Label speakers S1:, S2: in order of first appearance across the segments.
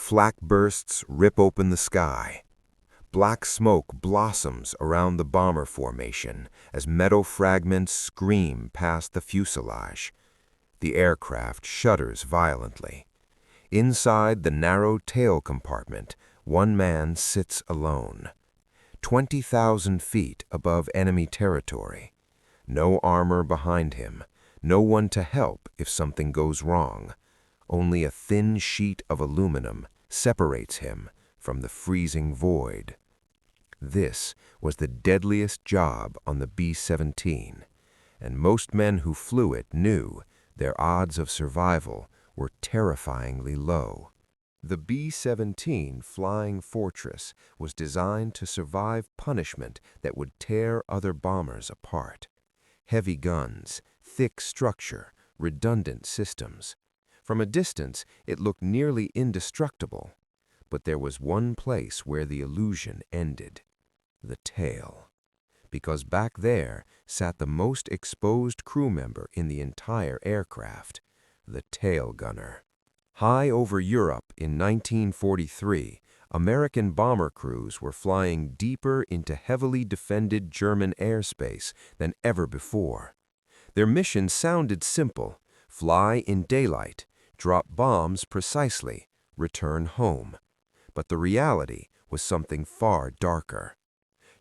S1: Flak bursts rip open the sky. Black smoke blossoms around the bomber formation as metal fragments scream past the fuselage. The aircraft shudders violently. Inside the narrow tail compartment, one man sits alone. 20,000 feet above enemy territory. No armor behind him, no one to help if something goes wrong. Only a thin sheet of aluminum separates him from the freezing void. This was the deadliest job on the B-17, and most men who flew it knew their odds of survival were terrifyingly low. The B-17 Flying Fortress was designed to survive punishment that would tear other bombers apart. Heavy guns, thick structure, redundant systems. From a distance, it looked nearly indestructible. But there was one place where the illusion ended. The tail. Because back there sat the most exposed crew member in the entire aircraft, the tail gunner. High over Europe in 1943, American bomber crews were flying deeper into heavily defended German airspace than ever before. Their mission sounded simple: fly in daylight, drop bombs precisely, return home. But the reality was something far darker.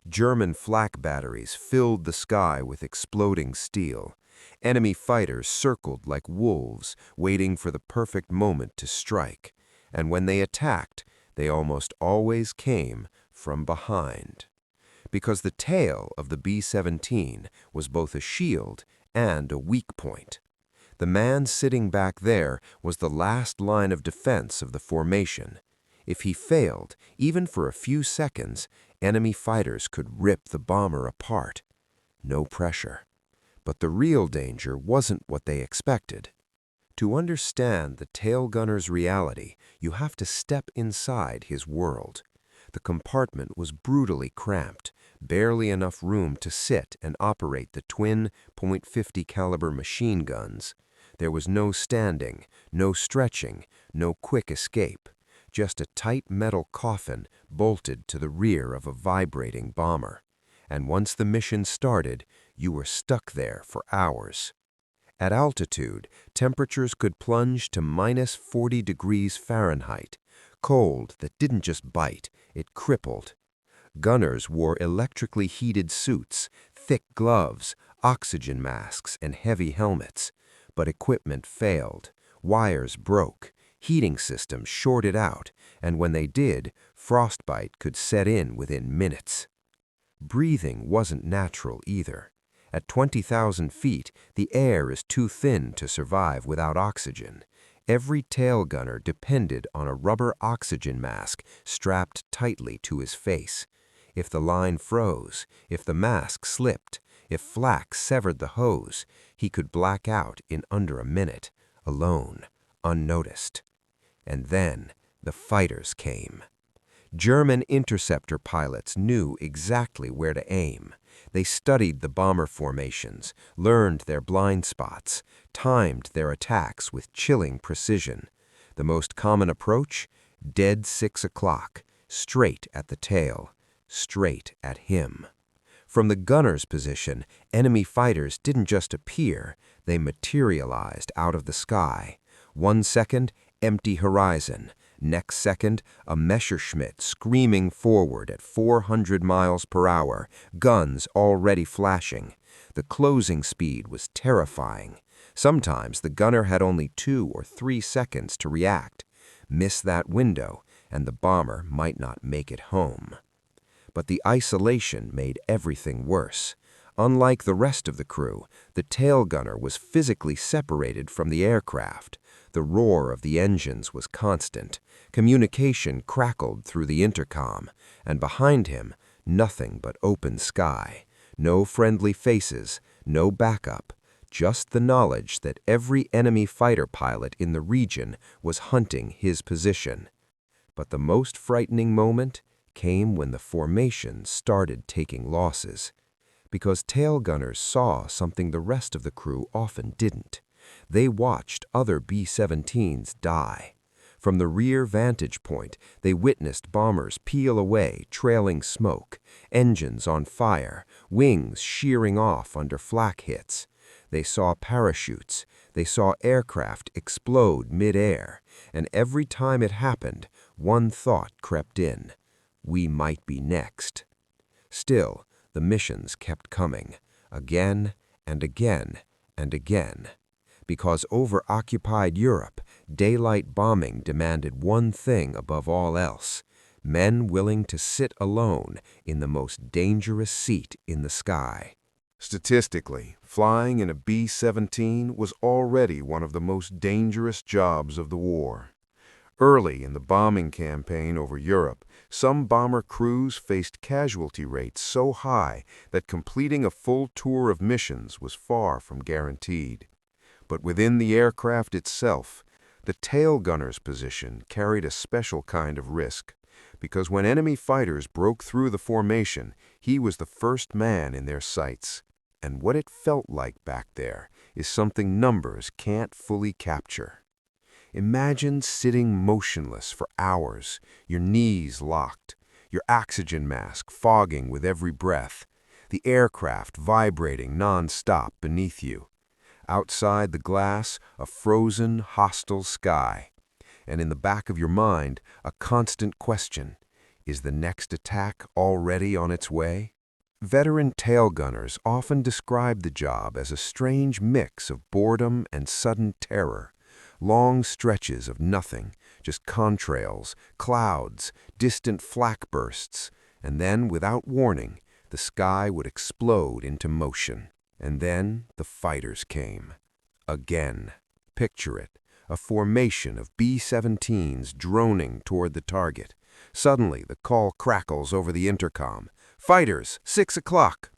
S1: German flak batteries filled the sky with exploding steel. Enemy fighters circled like wolves, waiting for the perfect moment to strike. And when they attacked, they almost always came from behind. Because the tail of the B-17 was both a shield and a weak point. The man sitting back there was the last line of defense of the formation. If he failed, even for a few seconds, enemy fighters could rip the bomber apart. No pressure. But the real danger wasn't what they expected. To understand the tail gunner's reality, you have to step inside his world. The compartment was brutally cramped, barely enough room to sit and operate the twin .50 caliber machine guns. There was no standing, no stretching, no quick escape. Just a tight metal coffin bolted to the rear of a vibrating bomber. And once the mission started, you were stuck there for hours. At altitude, temperatures could plunge to -40 degrees Fahrenheit, cold that didn't just bite, it crippled. Gunners wore electrically heated suits, thick gloves, oxygen masks, and heavy helmets. But equipment failed, wires broke, heating systems shorted out, and when they did, frostbite could set in within minutes. Breathing wasn't natural either. At 20,000 feet, the air is too thin to survive without oxygen. Every tail gunner depended on a rubber oxygen mask strapped tightly to his face. If the line froze, if the mask slipped, if flak severed the hose, he could black out in under a minute, alone, unnoticed. And then the fighters came. German interceptor pilots knew exactly where to aim. They studied the bomber formations, learned their blind spots, timed their attacks with chilling precision. The most common approach? Dead 6 o'clock, straight at the tail, straight at him. From the gunner's position, enemy fighters didn't just appear, they materialized out of the sky. 1 second, empty horizon. Next second, a Messerschmitt screaming forward at 400 miles per hour, guns already flashing. The closing speed was terrifying. Sometimes the gunner had only 2 or 3 seconds to react. Miss that window, and the bomber might not make it home. But the isolation made everything worse. Unlike the rest of the crew, the tail gunner was physically separated from the aircraft. The roar of the engines was constant. Communication crackled through the intercom, and behind him, nothing but open sky. No friendly faces, no backup, just the knowledge that every enemy fighter pilot in the region was hunting his position. But the most frightening moment came when the formation started taking losses. Because tail gunners saw something the rest of the crew often didn't. They watched other B-17s die. From the rear vantage point, they witnessed bombers peel away, trailing smoke, engines on fire, wings shearing off under flak hits. They saw parachutes, they saw aircraft explode mid-air, and every time it happened, one thought crept in: we might be next. Still, the missions kept coming, again and again and again. Because over occupied Europe, daylight bombing demanded one thing above all else: men willing to sit alone in the most dangerous seat in the sky. Statistically, flying in a B-17 was already one of the most dangerous jobs of the war. Early in the bombing campaign over Europe, some bomber crews faced casualty rates so high that completing a full tour of missions was far from guaranteed. But within the aircraft itself, the tail gunner's position carried a special kind of risk, because when enemy fighters broke through the formation, he was the first man in their sights. And what it felt like back there is something numbers can't fully capture. Imagine sitting motionless for hours, your knees locked, your oxygen mask fogging with every breath, the aircraft vibrating non-stop beneath you. Outside the glass, a frozen, hostile sky. And in the back of your mind, a constant question: is the next attack already on its way? Veteran tail gunners often describe the job as a strange mix of boredom and sudden terror. Long stretches of nothing, just contrails, clouds, distant flak bursts, and then, without warning, the sky would explode into motion. And then the fighters came. Again. Picture it, a formation of B-17s droning toward the target. Suddenly, the call crackles over the intercom: "Fighters, 6 o'clock!"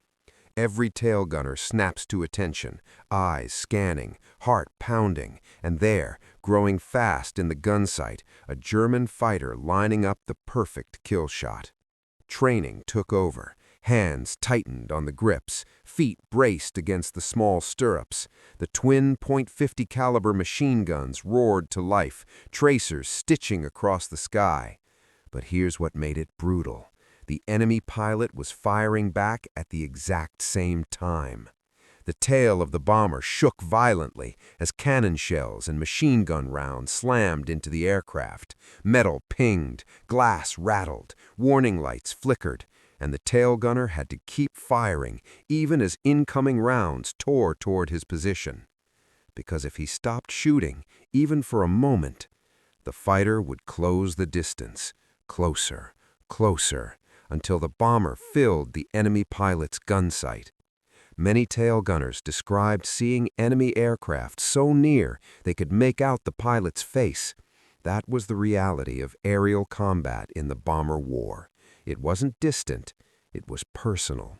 S1: Every tail gunner snaps to attention, eyes scanning, heart pounding, and there, growing fast in the gun sight, a German fighter lining up the perfect kill shot. Training took over. Hands tightened on the grips, feet braced against the small stirrups. The twin .50 caliber machine guns roared to life, tracers stitching across the sky. But here's what made it brutal: the enemy pilot was firing back at the exact same time. The tail of the bomber shook violently as cannon shells and machine gun rounds slammed into the aircraft. Metal pinged, glass rattled, warning lights flickered, and the tail gunner had to keep firing even as incoming rounds tore toward his position. Because if he stopped shooting, even for a moment, the fighter would close the distance, closer, closer, until the bomber filled the enemy pilot's gun sight. Many tail gunners described seeing enemy aircraft so near they could make out the pilot's face. That was the reality of aerial combat in the bomber war. It wasn't distant, it was personal.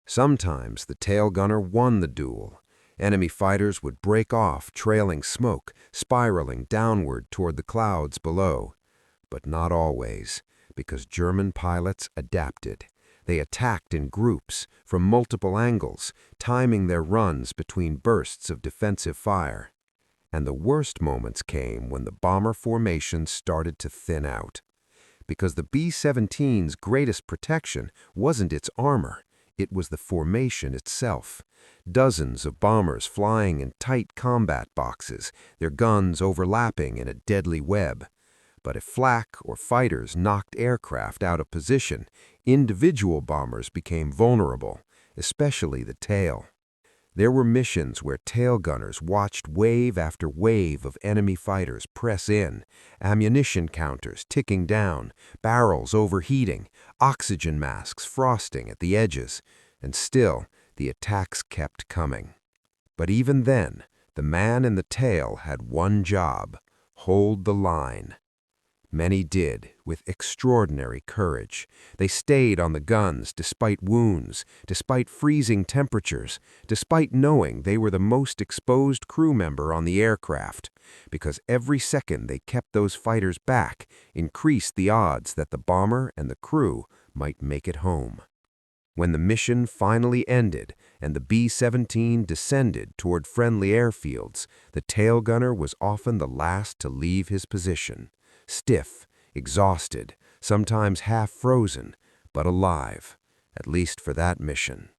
S1: Sometimes the tail gunner won the duel. Enemy fighters would break off, trailing smoke, spiraling downward toward the clouds below. But not always, because German pilots adapted. They attacked in groups, from multiple angles, timing their runs between bursts of defensive fire. And the worst moments came when the bomber formation started to thin out. Because the B-17's greatest protection wasn't its armor, it was the formation itself. Dozens of bombers flying in tight combat boxes, their guns overlapping in a deadly web. But if flak or fighters knocked aircraft out of position, individual bombers became vulnerable, especially the tail. There were missions where tail gunners watched wave after wave of enemy fighters press in, ammunition counters ticking down, barrels overheating, oxygen masks frosting at the edges, and still the attacks kept coming. But even then, the man in the tail had one job: hold the line. Many did, with extraordinary courage. They stayed on the guns despite wounds, despite freezing temperatures, despite knowing they were the most exposed crew member on the aircraft, because every second they kept those fighters back increased the odds that the bomber and the crew might make it home. When the mission finally ended and the B-17 descended toward friendly airfields, the tail gunner was often the last to leave his position.
S2: stiff, exhausted, sometimes half frozen, but alive, at least for that mission.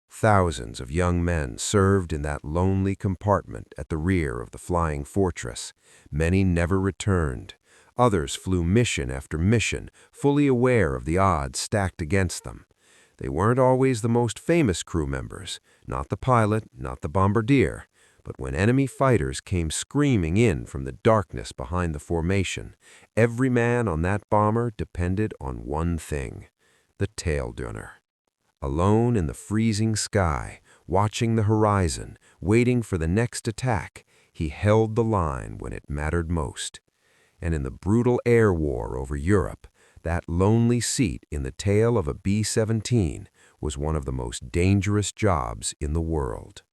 S2: Thousands of young men served in that lonely compartment at the rear of the flying fortress. Many never returned. Others flew mission after mission, fully aware of the odds stacked against them. They weren't always the most famous crew members, not the pilot, not the bombardier, but when enemy fighters came screaming in from the darkness behind the formation, every man on that bomber depended on one thing: the tail gunner. Alone in the freezing sky, watching the horizon, waiting for the next attack, he held the line when it mattered most. And in the brutal air war over Europe, that lonely seat in the tail of a B-17 was one of the most dangerous jobs in the world.